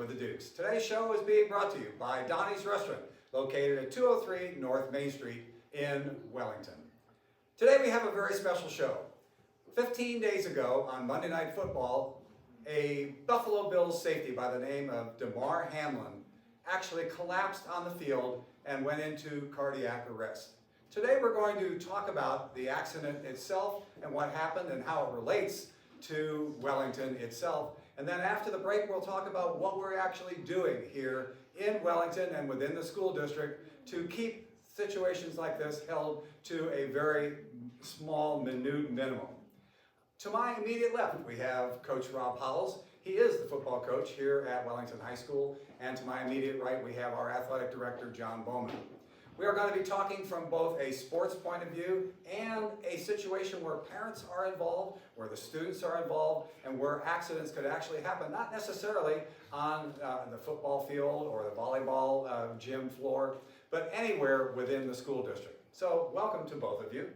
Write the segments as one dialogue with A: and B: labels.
A: with the Dukes. Today's show is being brought to you by Donnie's Restaurant, located at 203 North Main Street in Wellington. Today we have a very special show. 15 days ago on Monday Night Football, a Buffalo Bills safety by the name of Damar Hamlin actually collapsed on the field and went into cardiac arrest. Today we're going to talk about the accident itself and what happened and how it relates to Wellington itself. And then after the break, we'll talk about what we're actually doing here in Wellington and within the school district to keep situations like this held to a very small, minute minimum. To my immediate left, we have Coach Rob Howells. He is the football coach here at Wellington High School. And to my immediate right, we have our athletic director, John Bowman. We are going to be talking from both a sports point of view and a situation where parents are involved, where the students are involved, and where accidents could actually happen, not necessarily on the football field or the volleyball gym floor, but anywhere within the school district. So welcome to both of you.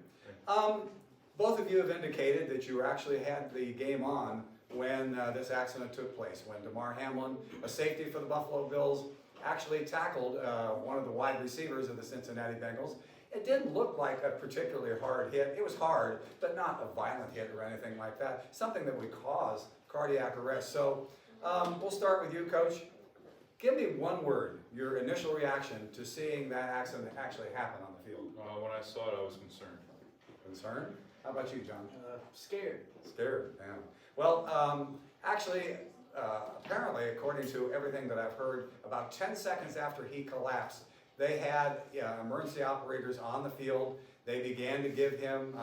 A: Both of you have indicated that you actually had the game on when this accident took place, when Damar Hamlin, a safety for the Buffalo Bills, actually tackled one of the wide receivers of the Cincinnati Bengals. It didn't look like a particularly hard hit. It was hard, but not a violent hit or anything like that. Something that would cause cardiac arrest. So we'll start with you, Coach. Give me one word, your initial reaction to seeing that accident actually happen on the field.
B: When I saw it, I was concerned.
A: Concerned? How about you, John?
C: Scared.
A: Scared, yeah. Well, actually, apparently, according to everything that I've heard, about 10 seconds after he collapsed, they had emergency operators on the field. They began to give him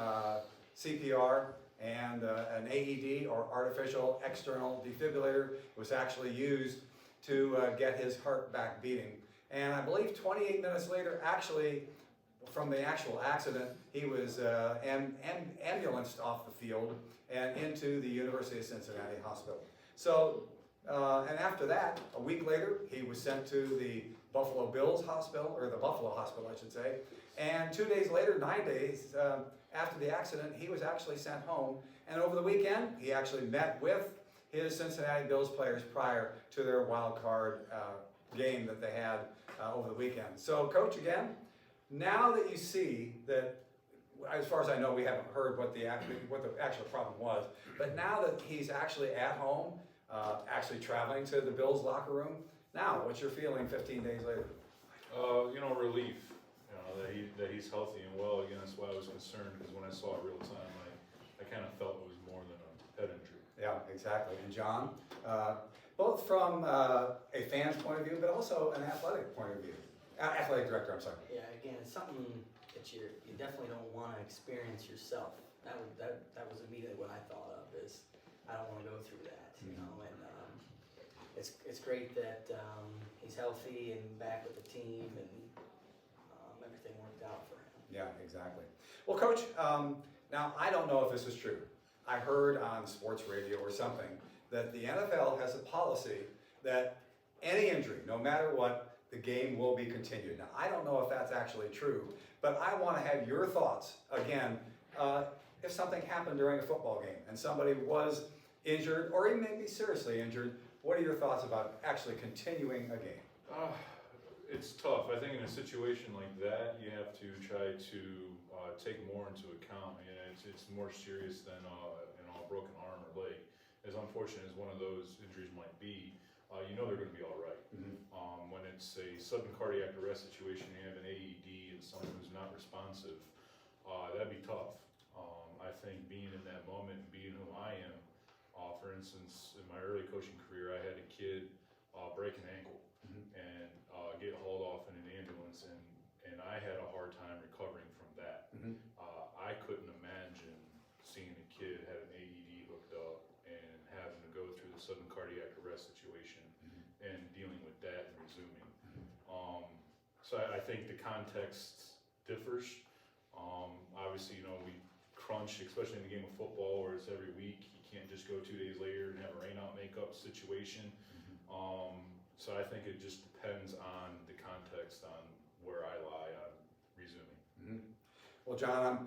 A: CPR and an AED, or artificial external defibrillator, was actually used to get his heart back beating. And I believe 28 minutes later, actually, from the actual accident, he was ambulanced off the field and into the University of Cincinnati Hospital. So, and after that, a week later, he was sent to the Buffalo Bills Hospital, or the Buffalo Hospital, I should say. And 2 days later, 9 days after the accident, he was actually sent home. And over the weekend, he actually met with his Cincinnati Bills players prior to their wild card game that they had over the weekend. So, Coach, again, now that you see that, as far as I know, we haven't heard what the actual problem was, but now that he's actually at home, actually traveling to the Bills locker room, now what's your feeling 15 days later?
B: Relief. That he's healthy and well. Again, that's why I was concerned, because when I saw it real time, I kind of felt it was more than a head injury.
A: Yeah, exactly. And John, both from a fan's point of view, but also an athletic point of view. Athletic director, I'm sorry.
C: Yeah, again, it's something that you definitely don't want to experience yourself. That was immediately what I thought of, is I don't want to go through that, you know. And it's great that he's healthy and back with the team, and everything worked out for him.
A: Yeah, exactly. Well, Coach, now I don't know if this is true. I heard on sports radio or something that the NFL has a policy that any injury, no matter what, the game will be continued. Now, I don't know if that's actually true, but I want to have your thoughts, again, if something happened during a football game and somebody was injured or even maybe seriously injured, what are your thoughts about actually continuing a game?
B: It's tough. I think in a situation like that, you have to try to take more into account. It's more serious than a broken arm or leg. As unfortunate as one of those injuries might be, they're going to be all right.
A: Mm-hmm.
B: When it's a sudden cardiac arrest situation, you have an AED and someone who's not responsive, that'd be tough. I think being in that moment and being who I am, for instance, in my early coaching career, I had a kid break an ankle and get hauled off in an ambulance, and I had a hard time recovering from that.
A: Mm-hmm.
B: I couldn't imagine seeing a kid have an AED hooked up and having to go through the sudden cardiac arrest situation and dealing with that and resuming. So I think the context differs. Obviously, we crunch, especially in the game of football where it's every week. You can't just go 2 days later and have a rain-out makeup situation. So I think it just depends on the context on where I lie on resuming.
A: Mm-hmm. Well, John, I'm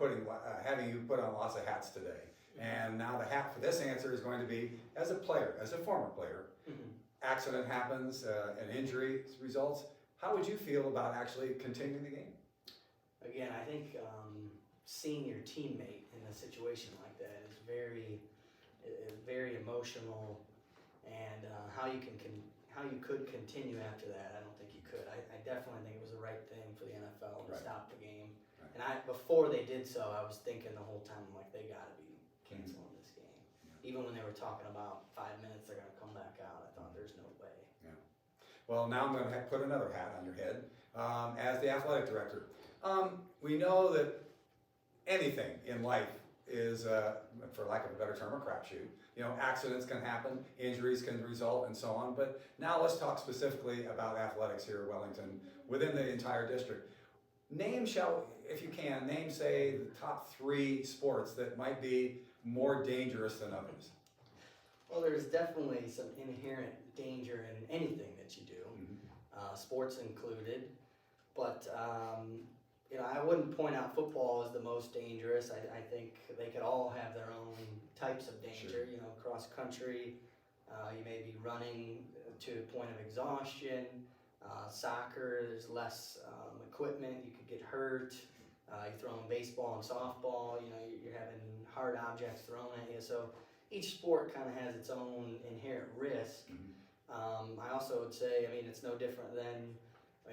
A: having you put on lots of hats today. And now the hat for this answer is going to be, as a player, as a former player, accident happens, an injury results, how would you feel about actually continuing the game?
C: Again, I think seeing your teammate in a situation like that is very emotional, and how you could continue after that, I don't think you could. I definitely think it was the right thing for the NFL to
A: Right.
C: stop the game.
A: Right.
C: And before they did so, I was thinking the whole time, like, they got to be canceling this game.
A: Yeah.
C: Even when they were talking about 5 minutes, they're going to come back out, I thought there's no way.
A: Well, now I'm going to put another hat on your head as the athletic director. We know that anything in life is, for lack of a better term, a crapshoot. You know, accidents can happen, injuries can result, and so on. But now let's talk specifically about athletics here at Wellington within the entire district. If you can, name, say, the top 3 sports that might be more dangerous than others.
C: Well, there's definitely some inherent danger in anything that you do, sports included. But I wouldn't point out football as the most dangerous. I think they could all have their own types of danger.
A: Sure.
C: Cross country, you may be running to a point of exhaustion. Soccer, there's less equipment, you could get hurt. You're throwing baseball and softball, you're having hard objects thrown at you. So each sport kind of has its own inherent risk. I also would say, it's no different than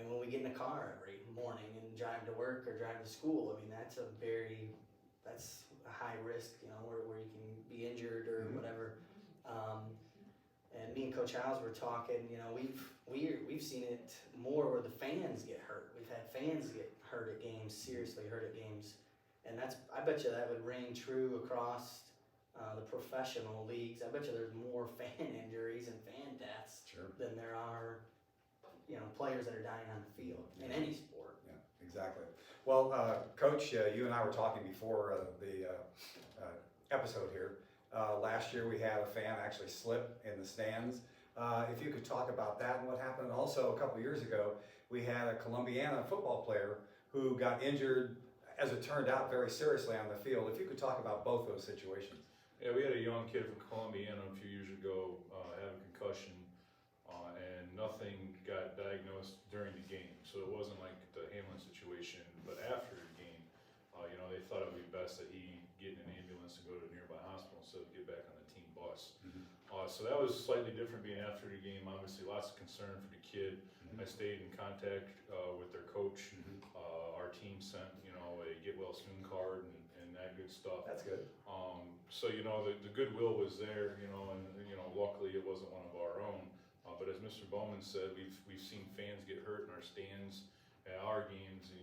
C: when we get in a car every morning and drive to work or drive to school. That's a high risk, where you can be injured or whatever. And me and Coach Howells were talking, we've seen it more where the fans get hurt. We've had fans get hurt at games, seriously hurt at games. And I bet you that would ring true across the professional leagues. I bet you there's more fan injuries and fan deaths than there are, players that are dying on the field in any sport.
A: Yeah, exactly. Well, Coach, you and I were talking before the episode here. Last year we had a fan actually slip in the stands. If you could talk about that and what happened. Also, a couple years ago, we had a Columbiana football player who got injured, as it turned out, very seriously on the field. If you could talk about both those situations.
B: Yeah, we had a young kid from Columbiana a few years ago have a concussion, and nothing got diagnosed during the game. So it wasn't like the Hamlin situation, but after the game, they thought it would be best that he get in an ambulance and go to a nearby hospital instead of get back on the team bus. So that was slightly different being after the game. Obviously, lots of concern for the kid. I stayed in contact with their coach. Our team sent, a get well soon card and that good stuff.
A: That's good.
B: So the goodwill was there, and luckily it wasn't one of our own. But as Mr. Bowman said, we've seen fans get hurt in our stands at our games, and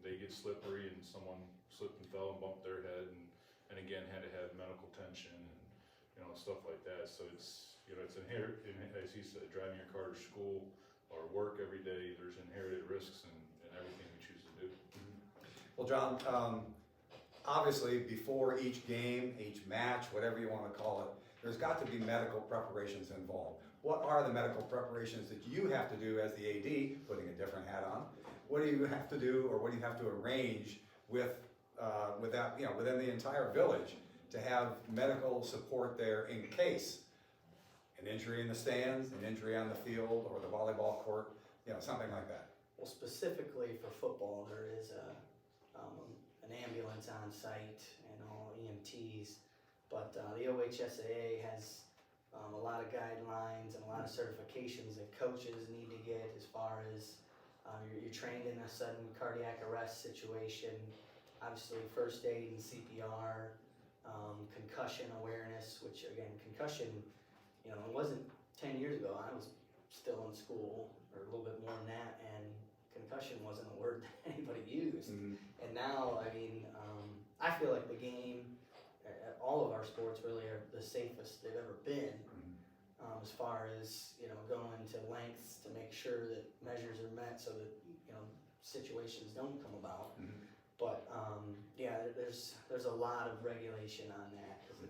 B: they get slippery, and someone slipped and fell and bumped their head, and again had to have medical attention and stuff like that. So it's inherent, as he said, driving your car to school or work every day. There's inherited risks in everything we choose to do.
A: Well, John, obviously before each game, each match, whatever you want to call it, there's got to be medical preparations involved. What are the medical preparations that you have to do as the AD, putting a different hat on? What do you have to do, or what do you have to arrange with that, within the entire village to have medical support there in case an injury in the stands, an injury on the field or the volleyball court, something like that?
C: Well, specifically for football, there is an ambulance on site and all EMTs, but the OHSAA has a lot of guidelines and a lot of certifications that coaches need to get as far as you're trained in a sudden cardiac arrest situation, obviously first aid and CPR, concussion awareness, which again, concussion, it wasn't 10 years ago, I was still in school, or a little bit more than that, and concussion wasn't a word that anybody used. And now, I feel like the game, all of our sports really are the safest they've ever been, as far as, going to lengths to make sure that measures are met so that, situations don't come about. But, there's a lot of regulation on that, because,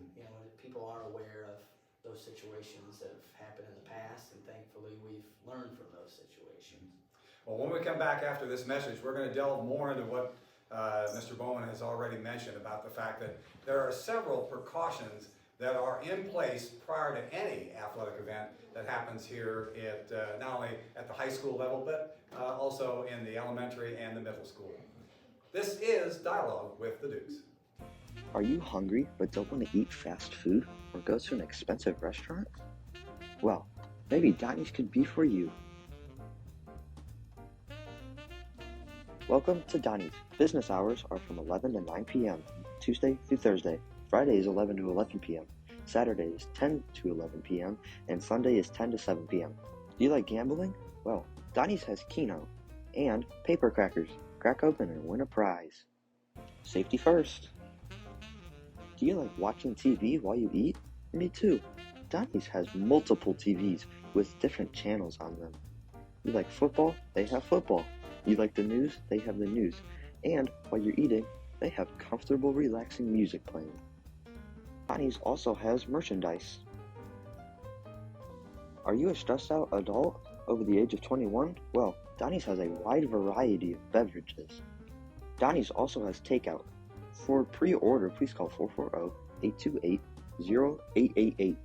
C: people are aware of those situations that have happened in the past, and thankfully we've learned from those situations.
A: Well, when we come back after this message, we're going to delve more into what Mr. Bowman has already mentioned about the fact that there are several precautions that are in place prior to any athletic event that happens here at not only at the high school level, but also in the elementary and the middle school. This is Dialogue with the Dukes.
D: Are you hungry but don't want to eat fast food or go to an expensive restaurant? Well, maybe Donnie's could be for you. Welcome to Donnie's. Business hours are from 11 to 9 p.m., Tuesday through Thursday. Friday is 11 to 11 p.m. Saturday is 10 to 11 p.m. and Sunday is 10 to 7 p.m. Do you like gambling? Well, Donnie's has Keno and paper crackers. Crack open and win a prize. Safety first. Do you like watching TV while you eat? Me too. Donnie's has multiple TVs with different channels on them. You like football? They have football. You like the news? They have the news. And while you're eating, they have comfortable, relaxing music playing. Donnie's also has merchandise. Are you a stressed out adult over the age of 21? Well, Donnie's has a wide variety of beverages. Donnie's also has takeout. For pre-order, please call 440-828-0888.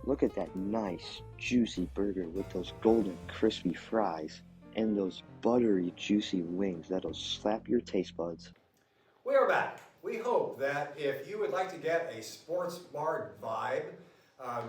D: Look at that nice, juicy burger with those golden, crispy fries and those buttery, juicy wings that'll slap your taste buds.
A: We are back. We hope that if you would like to get a sports bar vibe,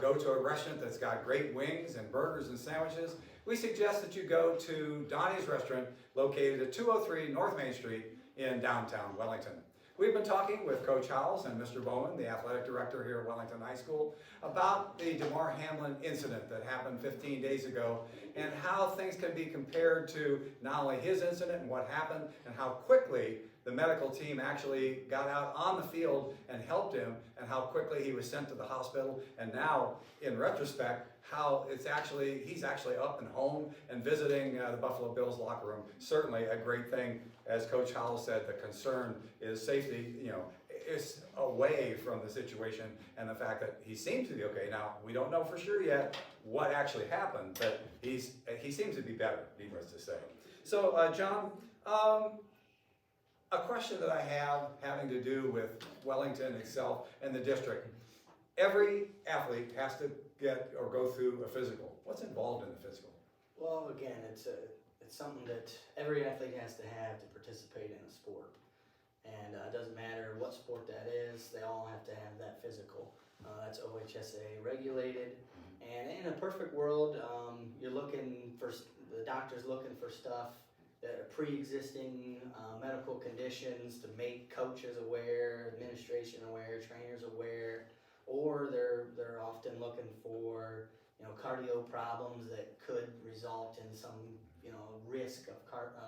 A: go to a restaurant that's got great wings and burgers and sandwiches, we suggest that you go to Donnie's Restaurant located at 203 North Main Street in downtown Wellington. We've been talking with Coach Howells and Mr. Bowman, the athletic director here at Wellington High School, about the DeMar Hamlin incident that happened 15 days ago and how things can be compared to not only his incident and what happened and how quickly the medical team actually got out on the field and helped him and how quickly he was sent to the hospital, and now in retrospect how he's actually up and home and visiting the Buffalo Bills locker room. Certainly a great thing. As Coach Howell said, the concern is safety, is away from the situation and the fact that he seems to be okay. Now, we don't know for sure yet what actually happened, but he seems to be better, needless to say. So, John, a question that I have having to do with Wellington itself and the district. Every athlete has to get or go through a physical. What's involved in the physical?
C: Well, again, it's something that every athlete has to have to participate in a sport. And it doesn't matter what sport that is, they all have to have that physical. That's OHSA regulated. And in a perfect world, the doctor's looking for stuff that are pre-existing medical conditions to make coaches aware, administration aware, trainers aware, or they're often looking for cardio problems that could result in some risk of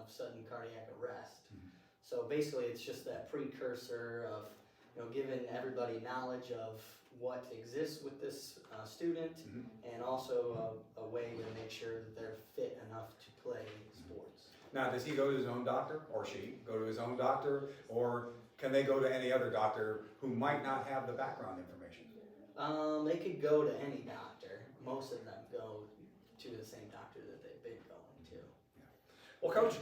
C: sudden cardiac arrest. So basically, it's just that precursor of giving everybody knowledge of what exists with this student, and also a way to make sure that they're fit enough to play sports.
A: Now, does he go to his own doctor, or she go to his own doctor, or can they go to any other doctor who might not have the background information?
C: They could go to any doctor. Most of them go to the same doctor that they've been going to.
A: Well, Coach,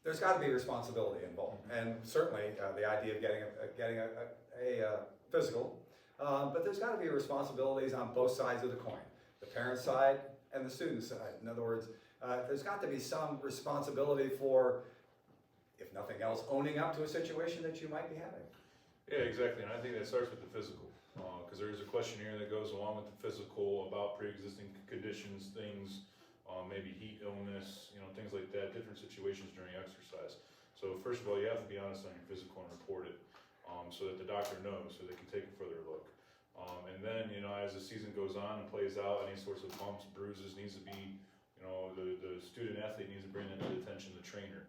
A: there's got to be responsibility involved, and certainly the idea of getting a physical, but there's got to be responsibilities on both sides of the coin, the parent side and the student side. In other words, there's got to be some responsibility for, if nothing else, owning up to a situation that you might be having.
B: Yeah, exactly, and I think that starts with the physical, because there is a questionnaire that goes along with the physical about pre-existing conditions, things, maybe heat illness, things like that, different situations during exercise. So first of all, you have to be honest on your physical and report it, so that the doctor knows, so they can take a further look. And then, as the season goes on and plays out, any sorts of bumps, bruises needs to be, the student athlete needs to bring that to the attention of the trainer.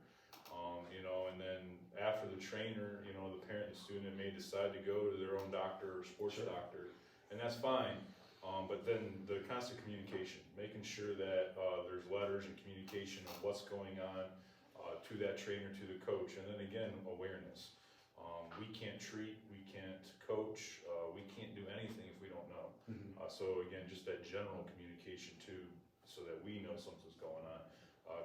B: And then after the trainer, the parent and student may decide to go to their own doctor or sports doctor, and that's fine. But then the constant communication, making sure that there's letters and communication of what's going on to that trainer, to the coach, and then again, awareness. We can't treat, we can't coach, we can't do anything if we don't know. So again, just that general communication too, so that we know something's going on.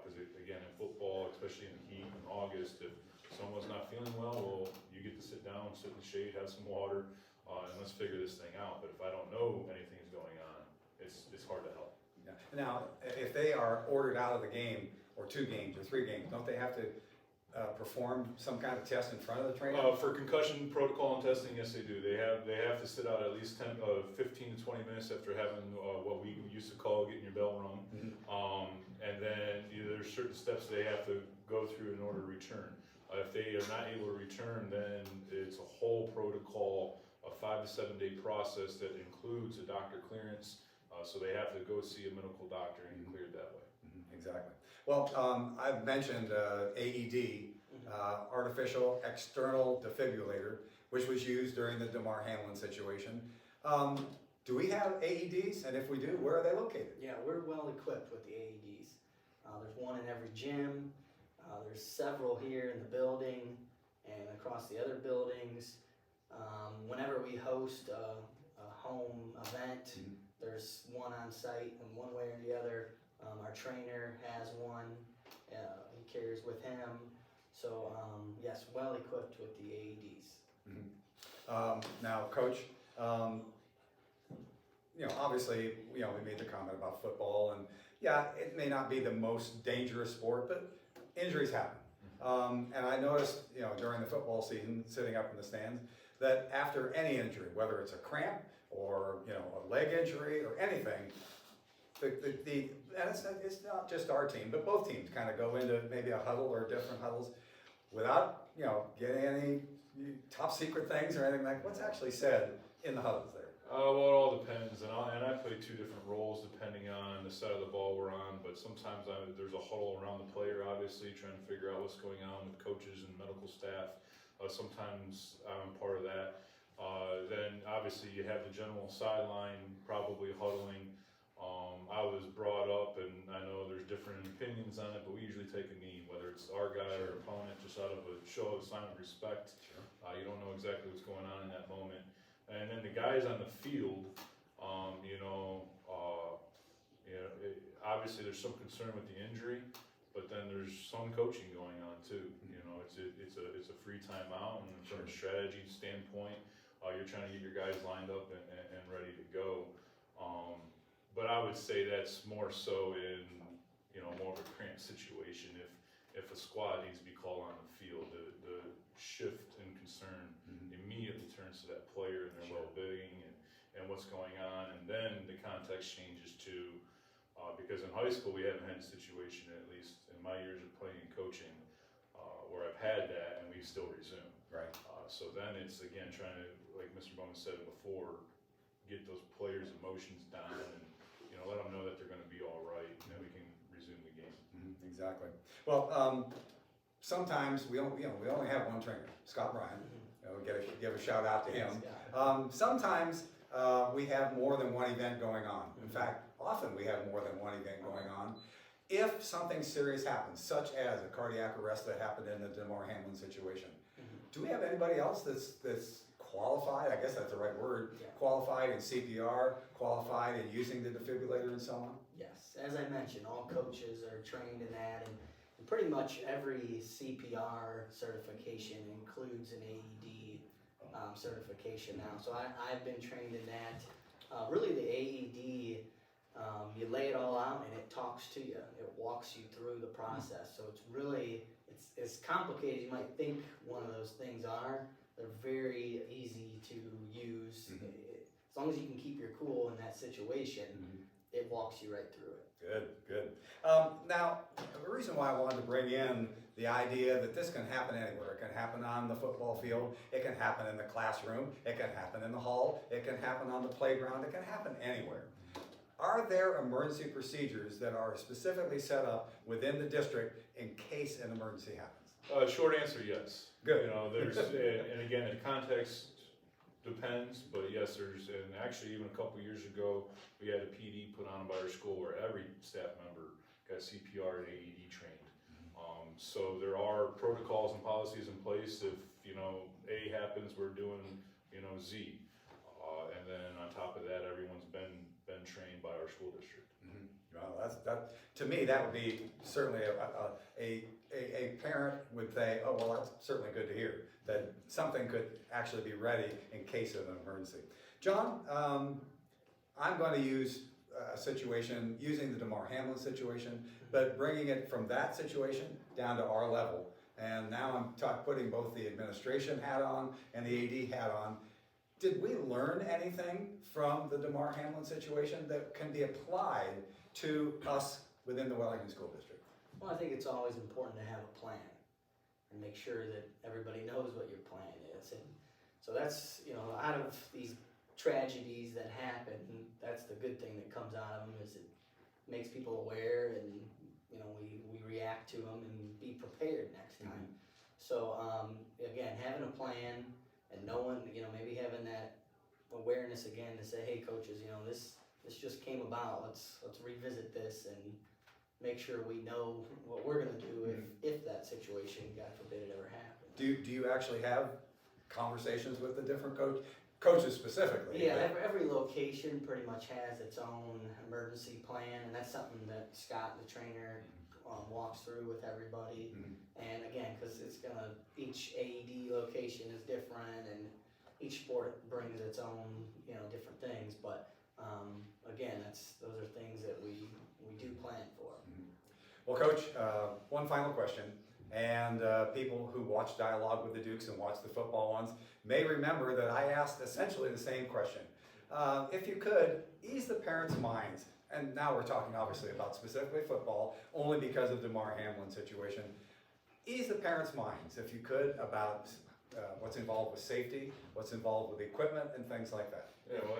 B: Because again, in football, especially in the heat in August, if someone's not feeling well, you get to sit down, sit in the shade, have some water, and let's figure this thing out. But if I don't know anything's going on, it's hard to help.
A: Yeah. Now, if they are ordered out of the game, or 2 games, or 3 games, don't they have to perform some kind of test in front of the trainer?
B: For concussion protocol and testing, yes, they do. They have to sit out at least 15 to 20 minutes after having what we used to call getting your bell rung. And then there's certain steps they have to go through in order to return. If they are not able to return, then it's a whole protocol, a 5 to 7 day process that includes a doctor clearance. So they have to go see a medical doctor and get cleared that way.
A: Exactly. Well, I've mentioned AED, artificial external defibrillator, which was used during the Damar Hamlin situation. Do we have AEDs? And if we do, where are they located?
C: Yeah, we're well equipped with the AEDs. There's one in every gym. There's several here in the building and across the other buildings. Whenever we host a home event, there's one on site in one way or the other. Our trainer has one, he carries with him. So yes, well equipped with the AEDs.
A: Now, Coach, obviously, we made the comment about football, and yeah, it may not be the most dangerous sport, but injuries happen. And I noticed, during the football season, sitting up in the stands, that after any injury, whether it's a cramp or a leg injury or anything, and it's not just our team, but both teams kind of go into maybe a huddle or different huddles without getting any top secret things or anything like what's actually said in the huddles there.
B: Well, it all depends, and I play 2 different roles depending on the side of the ball we're on. But sometimes there's a huddle around the player, obviously trying to figure out what's going on with coaches and medical staff. Sometimes I'm part of that. Then obviously you have the general sideline probably huddling. I was brought up, and I know there's different opinions on it, but we usually take a knee, whether it's our guy or opponent, just out of a show of sign of respect. You don't know exactly what's going on in that moment. And then the guys on the field, obviously there's some concern with the injury, but then there's some coaching going on too. It's a free timeout, and from a strategy standpoint, you're trying to get your guys lined up and ready to go. But I would say that's more so in more of a cramped situation. If a squad needs to be called on the field, the shift in concern immediately turns to that player and their well-being and what's going on, and then the context changes to because in high school we haven't had a situation, at least in my years of playing and coaching, where I've had that and we still resume.
A: Right.
B: So then it's again trying to, like Mr. Bowman said before, get those players' emotions down and let them know that they're going to be all right and then we can resume the game.
A: Exactly. Well, sometimes we only have one trainer, Scott Bryan. Give a shout out to him. Sometimes we have more than one event going on. In fact, often we have more than one event going on. If something serious happens, such as a cardiac arrest that happened in the Damar Hamlin situation, do we have anybody else that's qualified, I guess that's the right word, qualified in CPR, qualified in using the defibrillator and so on?
C: Yes, as I mentioned, all coaches are trained in that, and pretty much every CPR certification includes an AED certification now. So I've been trained in that. Really the AED, you lay it all out and it talks to you. It walks you through the process. So it's really, it's as complicated as you might think one of those things are. They're very easy to use. As long as you can keep your cool in that situation, it walks you right through it.
A: Good. Now, the reason why I wanted to bring in the idea that this can happen anywhere. It can happen on the football field. It can happen in the classroom. It can happen in the hall. It can happen on the playground. It can happen anywhere. Are there emergency procedures that are specifically set up within the district in case an emergency happens?
B: Short answer, yes.
A: Good.
B: There's, and again, the context depends, but yes, and actually even a couple years ago, we had a PD put on by our school where every staff member got CPR and AED trained. So there are protocols and policies in place. If, A happens, we're doing, Z. And then on top of that, everyone's been trained by our school district.
A: Well, to me, that would be certainly a parent would say, oh, well, that's certainly good to hear, that something could actually be ready in case of an emergency. John, I'm going to use a situation, using the DeMar Hamlin situation, but bringing it from that situation down to our level. And now I'm putting both the administration hat on and the AD hat on. Did we learn anything from the DeMar Hamlin situation that can be applied to us within the Wellington School District?
C: Well, I think it's always important to have a plan and make sure that everybody knows what your plan is. And so that's, out of these tragedies that happen, that's the good thing that comes out of them, is it makes people aware, and we react to them and be prepared next time.
A: Mm-hmm.
C: So again, having a plan and knowing, maybe having that awareness again to say, hey coaches, this just came about, let's revisit this and make sure we know what we're gonna do if that situation, God forbid, it ever happens.
A: Do you actually have conversations with the different coaches specifically?
C: Yeah, every location pretty much has its own emergency plan, and that's something that Scott, the trainer, walks through with everybody. And again, because each AED location is different, and each sport brings its own, different things. But again, those are things that we do plan for.
A: Well, Coach, one final question. And people who watch Dialogue with the Dukes and watch the football ones may remember that I asked essentially the same question. If you could, ease the parents' minds, and now we're talking obviously about specifically football, only because of DeMar Hamlin's situation. Ease the parents' minds, if you could, about what's involved with safety, what's involved with equipment, and things like that.
B: Yeah, well,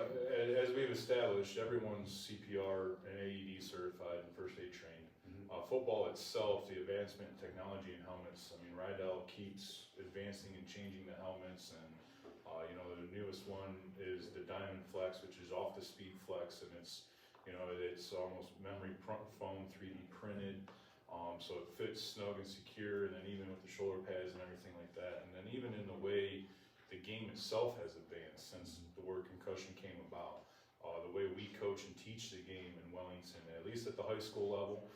B: as we've established, everyone's CPR and AED certified and first aid trained. Football itself, the advancement in technology and helmets, Rydell keeps advancing and changing the helmets, and the newest one is the Diamond Flex, which is off the Speed Flex, and it's almost memory foam 3D printed, so it fits snug and secure, and then even with the shoulder pads and everything like that, and then even in the way the game itself has advanced since the word concussion came about, the way we coach and teach the game in Wellington, at least at the high school level.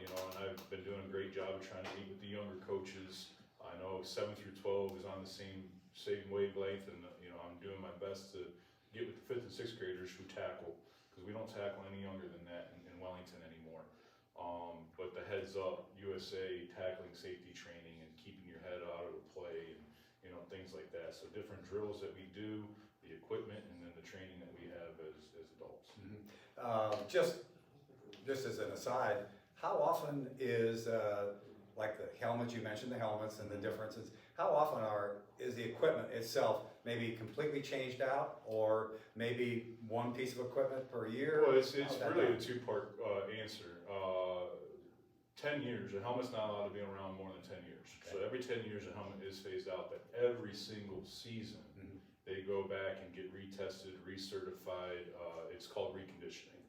B: And I've been doing a great job of trying to meet with the younger coaches. I know 7 through 12 is on the same wavelength, and I'm doing my best to get with the 5th and 6th graders who tackle, because we don't tackle any younger than that in Wellington anymore. But the Heads Up USA tackling safety training and keeping your head out of the play, and things like that. So different drills that we do, the equipment, and then the training that we have as adults.
A: Just as an aside, how often is, like the helmets, you mentioned the helmets and the differences, how often is the equipment itself maybe completely changed out, or maybe one piece of equipment per year?
B: Well, it's really a two-part answer. 10 years, a helmet's not allowed to be around more than 10 years. Okay. So every 10 years a helmet is phased out, but every single season they go back and get retested, recertified. It's called reconditioning.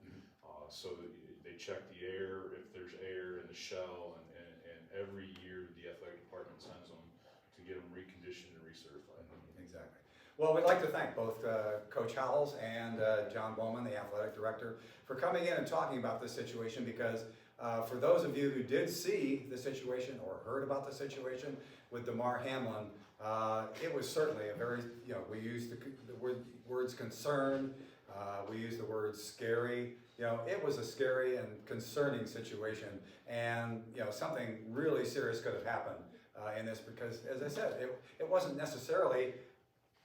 B: So they check the air, if there's air in the shell, and every year the athletic department sends them to get them reconditioned and recertified.
A: Exactly. Well, we'd like to thank both Coach Howells and John Bowman, the athletic director, for coming in and talking about this situation, because for those of you who did see the situation or heard about the situation with DeMar Hamlin, it was certainly a very, we used the words concern, we used the words scary. It was a scary and concerning situation, and something really serious could have happened in this, because, as I said, it wasn't necessarily,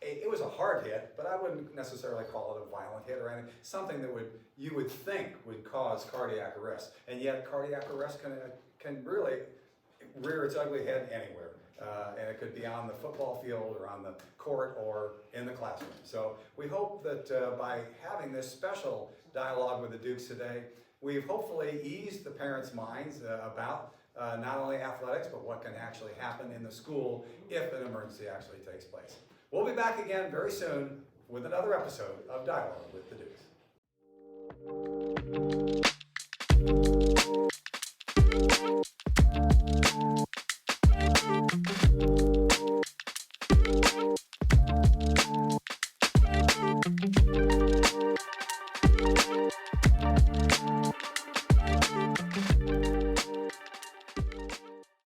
A: it was a hard hit, but I wouldn't necessarily call it a violent hit or anything. Something that you would think would cause cardiac arrest, and yet cardiac arrest can really rear its ugly head anywhere. And it could be on the football field or on the court or in the classroom. So we hope that by having this special dialogue with the Dukes today, we've hopefully eased the parents' minds about not only athletics, but what can actually happen in the school if an emergency actually takes place. We'll be back again very soon with another episode of Dialogue with the Dukes.